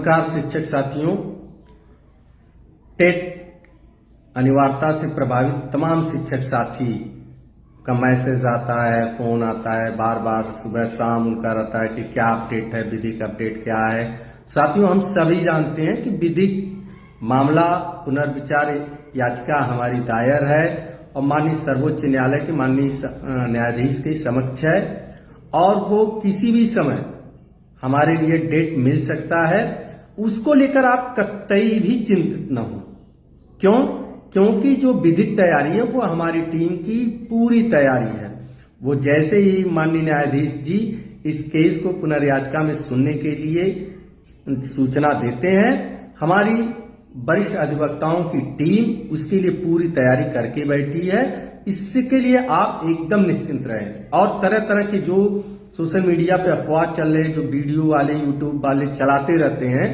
नमस्कार शिक्षक साथियों। टेट अनिवार्यता से प्रभावित तमाम शिक्षक साथी का मैसेज आता है, फोन आता है, बार बार सुबह शाम उनका रहता है कि क्या अपडेट है, विधिक अपडेट क्या है। साथियों, हम सभी जानते हैं कि विधिक मामला पुनर्विचार याचिका हमारी दायर है और माननीय सर्वोच्च न्यायालय के माननीय न्यायाधीश के समक्ष है और वो किसी भी समय हमारे लिए डेट मिल सकता है। उसको लेकर आप कतई भी चिंतित न हो। क्यों? क्योंकि जो विधिक तैयारी है वो हमारी टीम की पूरी तैयारी है। वो जैसे ही माननीय न्यायाधीश जी इस केस को पुनर्याचिका में सुनने के लिए सूचना देते हैं, हमारी वरिष्ठ अधिवक्ताओं की टीम उसके लिए पूरी तैयारी करके बैठी है। इसके लिए आप एकदम निश्चिंत रहें। और तरह तरह के जो सोशल मीडिया पे अफवाह चल रहे, जो वीडियो वाले यूट्यूब वाले चलाते रहते हैं,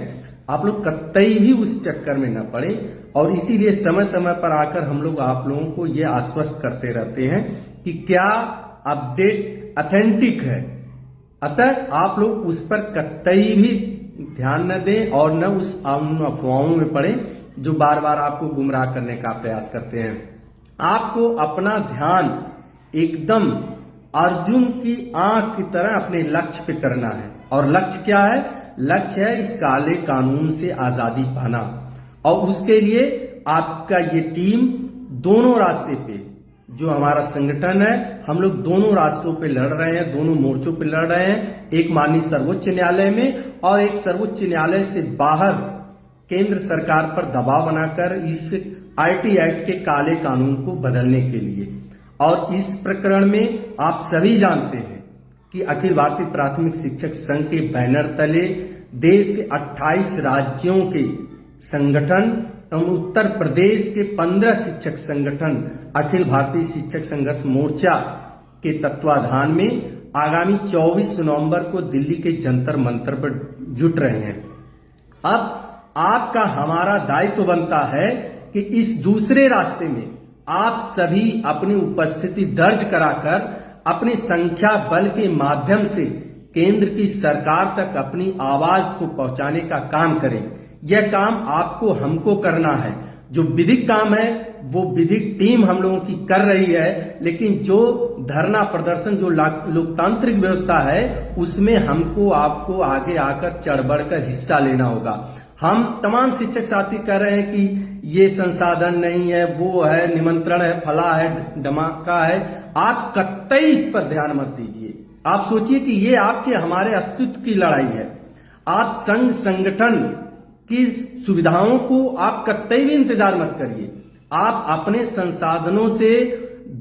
आप लोग कतई भी उस चक्कर में न पड़े। और इसीलिए समय समय पर आकर हम लोग आप लोगों को ये आश्वस्त करते रहते हैं कि क्या अपडेट ऑथेंटिक है। अतः आप लोग उस पर कतई भी ध्यान न दें और न उस अफवाहों में पड़े जो बार बार आपको गुमराह करने का प्रयास करते हैं। आपको अपना ध्यान एकदम अर्जुन की आंख की तरह अपने लक्ष्य पे करना है। और लक्ष्य क्या है? लक्ष्य है इस काले कानून से आजादी पाना। और उसके लिए आपका ये टीम दोनों रास्ते पे, जो हमारा संगठन है, हम लोग दोनों रास्तों पे लड़ रहे हैं, दोनों मोर्चों पे लड़ रहे हैं। एक माननीय सर्वोच्च न्यायालय में और एक सर्वोच्च न्यायालय से बाहर केंद्र सरकार पर दबाव बनाकर इस आईटी एक्ट के काले कानून को बदलने के लिए। और इस प्रकरण में आप सभी जानते हैं कि अखिल भारतीय प्राथमिक शिक्षक संघ के बैनर तले देश के 28 राज्यों के संगठन एवं उत्तर प्रदेश के 15 शिक्षक संगठन अखिल भारतीय शिक्षक संघर्ष मोर्चा के तत्वाधान में आगामी 24 नवंबर को दिल्ली के जंतर मंतर पर जुट रहे हैं। अब आपका हमारा दायित्व बनता है कि इस दूसरे रास्ते में आप सभी अपनी उपस्थिति दर्ज कराकर अपनी संख्या बल के माध्यम से केंद्र की सरकार तक अपनी आवाज को पहुंचाने का काम करें। यह काम आपको हमको करना है। जो विधिक काम है वो विधिक टीम हम लोगों की कर रही है, लेकिन जो धरना प्रदर्शन, जो लोकतांत्रिक व्यवस्था है, उसमें हमको आपको आगे आकर चढ़ बढ़कर हिस्सा लेना होगा। हम तमाम शिक्षक साथी कह रहे हैं कि ये संसाधन नहीं है, वो है, निमंत्रण है, फला है, धमाका है। आप कतई इस पर ध्यान मत दीजिए। आप सोचिए कि ये आपके हमारे अस्तित्व की लड़ाई है। आप संघ संगठन की सुविधाओं को आप कतई भी इंतजार मत करिए। आप अपने संसाधनों से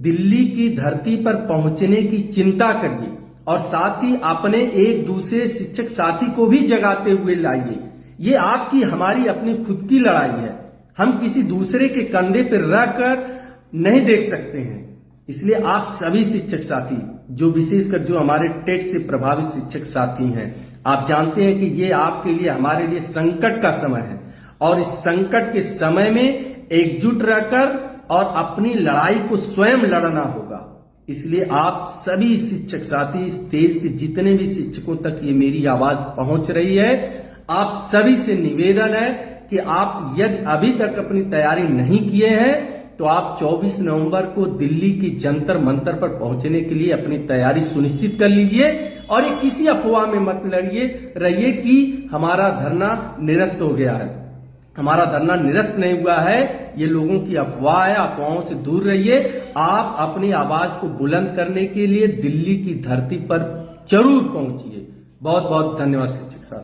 दिल्ली की धरती पर पहुंचने की चिंता करिए और साथ ही अपने एक दूसरे शिक्षक साथी को भी जगाते हुए लाइए। ये आपकी हमारी अपनी खुद की लड़ाई है। हम किसी दूसरे के कंधे पर रखकर नहीं देख सकते हैं। इसलिए आप सभी शिक्षक साथी, जो विशेषकर जो हमारे टेट से प्रभावित शिक्षक साथी हैं, आप जानते हैं कि ये आपके लिए, हमारे लिए संकट का समय है। और इस संकट के समय में एकजुट रहकर और अपनी लड़ाई को स्वयं लड़ना होगा। इसलिए आप सभी शिक्षक साथी, इस देश के जितने भी शिक्षकों तक ये मेरी आवाज पहुंच रही है, आप सभी से निवेदन है कि आप यदि अभी तक अपनी तैयारी नहीं किए हैं तो आप 24 नवंबर को दिल्ली की जंतर मंतर पर पहुंचने के लिए अपनी तैयारी सुनिश्चित कर लीजिए। और ये किसी अफवाह में मत रहिए कि हमारा धरना निरस्त हो गया है। हमारा धरना निरस्त नहीं हुआ है। ये लोगों की अफवाह है। अफवाहों से दूर रहिए। आप अपनी आवाज को बुलंद करने के लिए दिल्ली की धरती पर जरूर पहुंचिए। बहुत बहुत धन्यवाद शिक्षक साहब।